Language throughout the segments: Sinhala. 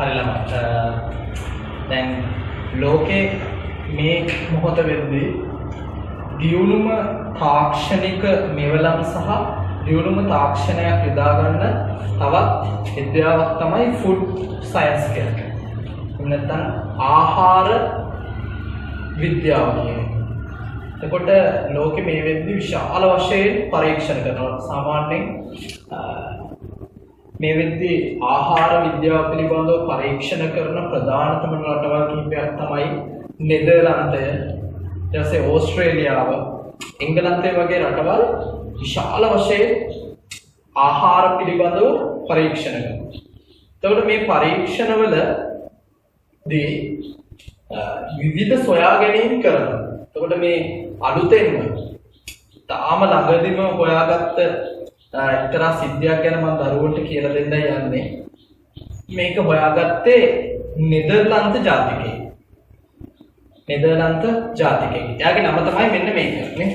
හරි ළමයි. දැන් ලෝකේ මේ මොහොත වෙද්දී දියුණුම තාක්ෂණික මෙවලම් සහ දියුණුම තාක්ෂණයක් යොදා ගන්න තවත් විද්‍යාවක් තමයි ෆුඩ් සයන්ස් කියන්නේ. නැත්නම් ආහාර විද්‍යාව කියන්නේ. එතකොට ලෝකෙ මේ වෙද්දී විශාල වශයෙන් පරීක්ෂණ කරනවා. සාමාන්‍යයෙන් මේ වෙද්දී ආහාර විද්‍යාව පිළිබඳව පරීක්ෂණ කරන ප්‍රධානතම රටවල් කිහිපයක් තමයි නෙදර්ලන්තය, ඊට පස්සේ ඕස්ට්‍රේලියාව, එංගලන්තය වගේ රටවල් විශාල වශයෙන් ආහාර පිළිබඳව පරීක්ෂණ කරනවා. එතකොට මේ පරීක්ෂණවලදී විවිධ සොයා ගැනීම් කරනවා. එතකොට මේ අලුතෙන්ම තාම ළඟදිම හොයාගත්ත එක්තරා සිද්ධියක් ගැන මම දරුවන්ට කියලා දෙන්නයි යන්නේ. මේක හොයාගත්තේ නෙදර්ලන්ත ජාතිකයෙක්. නෙදර්ලන්ත ජාතිකයෙක්. එයාගේ නම තමයි මෙන්න මේක නේ.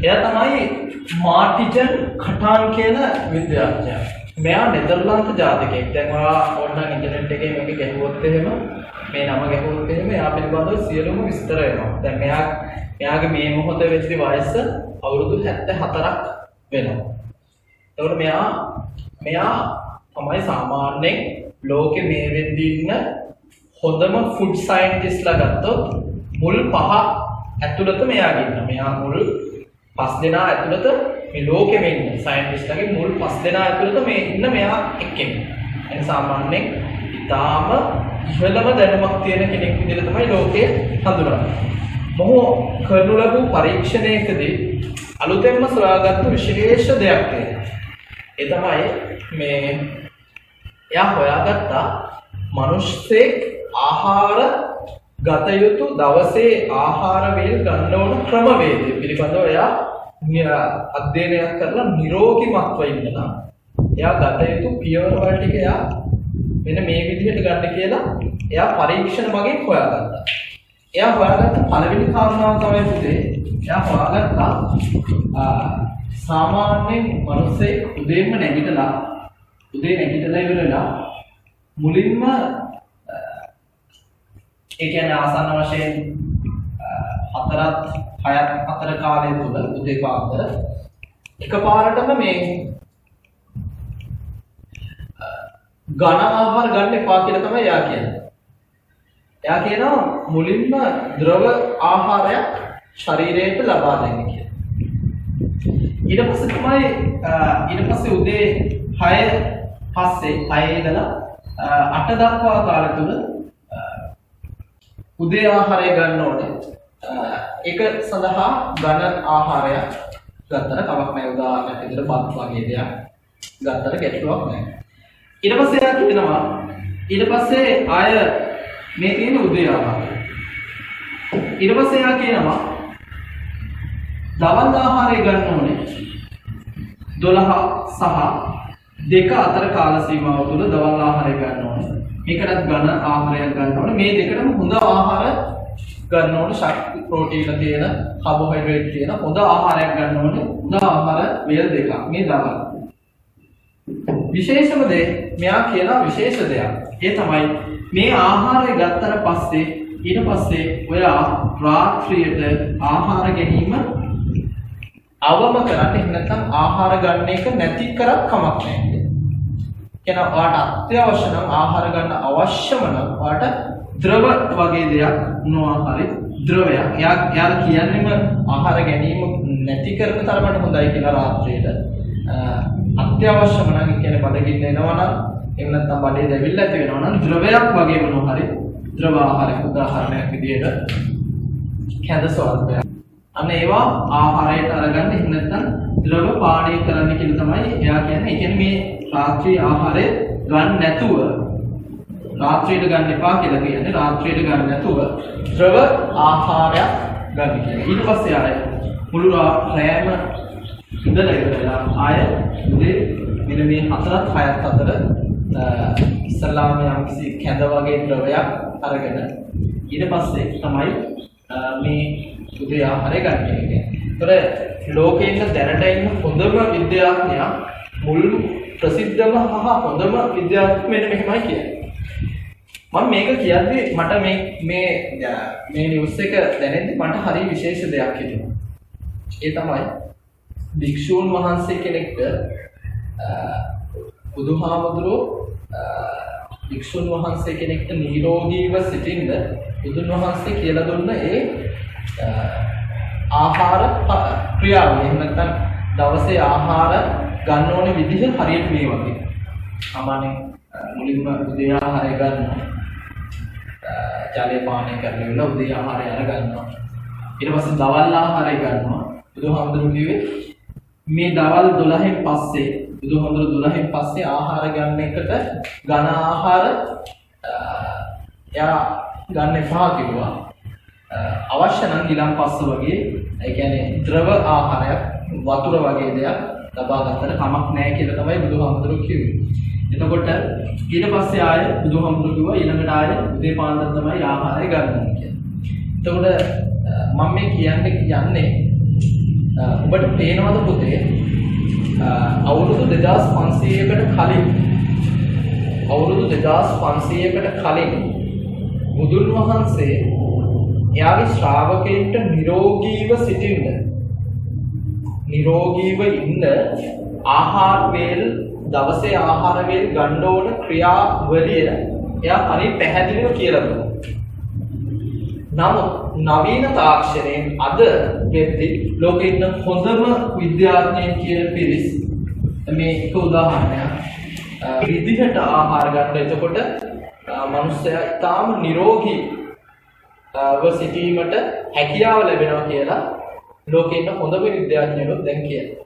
එයා තමයි මාටිජන් කටාන් කියන විද්‍යාඥයා. මෙයා නෙදර්ලන්ත ජාතිකයෙක්. දැන් ඔයා ඕනනම් ඉන්ටර්නෙට් එකේ මේක ගැහුවොත් එහෙම මේ නම ගැහුවොත් එහෙම එයා පිළිබඳව සියලුම විස්තර එනවා. දැන් මෙයාගේ මේ මොහොතේ වෙච්චි වයස අවුරුදු 74ක් වෙනවා. ඒකට මෙයා තමයි සාමාන්‍යයෙන් ලෝකෙ මේ වෙද්දී ඉන්න හොඳම ෆුඩ් සයන්ටිස්ට්ලා ගත්තොත් මුල් 5 ඇතුළත මෙයාගේ ඉන්නවා. මෙයා මුල් 5 දෙනා ඇතුළත මේ ලෝකෙම ඉන්න සයන්ටිස්ට්ලාගේ මුල් 5 දෙනා ඇතුළත මේ ඉන්න මෙයා එක්කෙනෙක්. ඒ සාමාන්‍යයෙන් ඉතාම ඉහළම දැනුමක් තියෙන කෙනෙක් විදිහට තමයි ලෝකයේ හඳුනන්නේ. මොහු කරනු ලබූ පරීක්ෂණයකදී අලුතෙන්ම සොයාගත්තු විශේෂ දෙයක් තියෙනවා. ඒ තමයි මේ එයා හොයාගත්තා මිනිස්සෙක් ආහාර ගත යුතු දවසේ ආහාර වේල් ගන්න ඕන ක්‍රමවේදය පිළිබඳව එයා අධ්‍යයනයක් කරලා නිරෝගීමත්ව ඉන්නවා. එයා ගත යුතු පියවරවල ටික එයා මෙන්න මේ විදිහට ගන්න කියලා එයා පරීක්ෂණ මගින් හොයාගත්තා. එයා හොයාගත්ත පළවෙනි කාරණාව තමයි පුතේ එයා හොයාගත්තා සාමාන්‍යයෙන් මිනිස්සේ උදේම නැගිටලා ඉවරලා මුලින්ම ඒ කියන්නේ ආසන්න වශයෙන් 4-6 අතර කාලය තුල උදේ පාන්දර එකපාරටම මේ ඝන ආහාර ගන්න එපා කියලා තමයි එයා කියන්නේ. එයා කියනවා මුලින්ම ද්‍රව ආහාරයක් ශරීරයට ලබා දෙන්න කියලා. ඊට පස්සේ උදේ 6 ඉඳලා 8 දක්වා කාලය තුල උදේ ආහාරය ගන්න ඕනේ. ඒක සඳහා ඝන ආහාරයක් ගත්තට කමක් නැහැ. උදාහරණයක් විදිහට බත් වගේ දෙයක් ගත්තට ගැටලුවක් නැහැ. ඊට පස්සේ එයා කියනවා ආය මේ තියෙන උදේ ආහාරය. ඊට පස්සේ එයා කියනවා දවල් ආහාරය ගන්න ඕනේ 12 සහ 2 අතර කාල සීමාව තුළ දවල් ආහාරය ගන්න ඕනේ. මේකටත් ඝන ආහාරයක් ගන්න ඕනේ. මේ දෙකටම හොඳ ආහාර ගන්න ඕනේ. ශක්ති ප්‍රෝටීන තියෙන, කාබෝහයිඩ්‍රේට් තියෙන හොඳ ආහාරයක් ගන්න ඕනේ. හොඳ ආහාර වේල දෙකක් මේ දවල්. විශේෂම දේ මෙයා කියන විශේෂ දෙයක්. ඒ තමයි මේ ආහාරය ගත්තට පස්සේ ඊට පස්සේ ඔයා රාත්‍රියට ආහාර ගැනීම අවම කරන්න. එහෙම නැත්නම් ආහාර ගන්න එක නැති කරක් කමක් නැහැ. කියන ඔයාට අත්‍යවශ්‍ය නම් ආහාර ගන්න අවශ්‍යම නම් ඔයාට ද්‍රව වගේ දෙයක් මොනවා හරි ද්‍රවයක්. එයා කියන්නේම ආහාර ගැනීම නැති කරන තරමට හොඳයි කියලා රාත්‍රියට. අත්‍යවශ්‍යම නම් කියන්නේ බඩගින්න එනවා නම් එහෙම නැත්නම් බඩේ දැවිල්ල ඇති වෙනවා නම් ද්‍රවයක් වගේ මොනවා හරි ද්‍රව ආහාරයක් උදාහරණයක් විදිහට කැඳ ස්වල්පයක්. අන්න ඒවා ආහාරයට අරගන්න. එහෙම නැත්නම් ද්‍රව පානය කරන්න කියලා තමයි එයා කියන්නේ. ඒ කියන්නේ මේ රාත්‍රී ආහාරය ගන්න නැතුව රාත්‍රියට ගන්න එපා කියලා කියන්නේ. රාත්‍රියට ගන්න නැතුව ද්‍රව ආහාරයක් ගන්න කියලා. ඊට පස්සේ ආය මුළු රැයම ඉඳලා ඉවරලා ආය උදේ මෙන්න මේ 4-6 අතර ඉස්ලාම යම්කිසි කැඳ වගේ ද්‍රවයක් අරගෙන ඊට පස්සේ තමයි මේ උදේ ආහාරය ගන්න එක. ඒතර ලෝකේ ඉන්න දැනට ඉන්න හොඳම විද්‍යාඥයා මුල් ප්‍රසිද්ධම හොඳම විද්‍යාඥයෙක් මෙන්න මෙහෙමයි කියන්නේ. මම මේක කියද්දි මට මේ නිවුස් එක දැනෙද්දි මට හරි විශේෂ දෙයක් හිතුණා. ඒ තමයි භික්ෂූන් වහන්සේ කෙනෙක්ට බුදුහාමුදුරුවෝ භික්ෂුන් වහන්සේ කෙනෙක්ට නිරෝගීව සිටින්න බුදුන් වහන්සේ කියලා දුන්න ඒ ආහාර ක්‍රියාව. එහෙම නැත්නම් දවසේ ආහාර ගන්න ඕනේ විදිහ හරියට මේ වගේ. සාමාන්‍යයෙන් මුලින්ම උදේ ආහාරය ගන්නවා. ජලය පානය කරලා උදේ ආහාරය අරගන්නවා. ඊට පස්සේ දවල් ආහාරය ගන්නවා. බුදුහාමුදුරුවෝ කිව්වේ මේ දවල් 12න් පස්සේ බුදුහාමුදුරුවෝ 12න් පස්සේ ආහාර ගන්න එකට ඝන ආහාර එයා ගන්න එපා කිව්වා. අවශ්‍ය නම් ගිලන්පස්ස වගේ ඒ කියන්නේ ද්‍රව ආහාරයක් වතුර වගේ දෙයක් ලබා ගන්නට කමක් නැහැ කියලා තමයි බුදුහාමුදුරුවෝ කිව්වේ. එතකොට ඊට පස්සේ ආයෙ බුදුහාමුදුරුවෝ කිව්වා ඊළඟට ආයෙ උදේ පාන්දර තමයි ආහාරය ගන්න කියලා. එතකොට මම මේ යන්නේ ඔබට පේනවද පුතේ අවුරුදු 2500කට කලින් බුදුන් වහන්සේ එයාගේ ශ්‍රාවකයන්ට නිරෝගීව ඉන්න ආහාර වේල් දවසේ ආහාර වේල් ගන්න ඕන ක්‍රියාවලිය එයා හරි පැහැදිලිව කියලා දුන්නා. නමුත් නවීන තාක්ෂණයෙන් අද වෙද්දී ලෝකෙ ඉන්න හොඳම විද්‍යාඥයන් කියන පිරිස් මේ එක උදාහරණයක් විදිහට ආහාර ගන්න. එතකොට මනුස්සයා ඉතාම නිරෝගීව සිටීමට හැකියාව ලැබෙනවා කියලා ලෝකෙ ඉන්න හොඳම විද්‍යාඥයෝ දැන් කියනවා.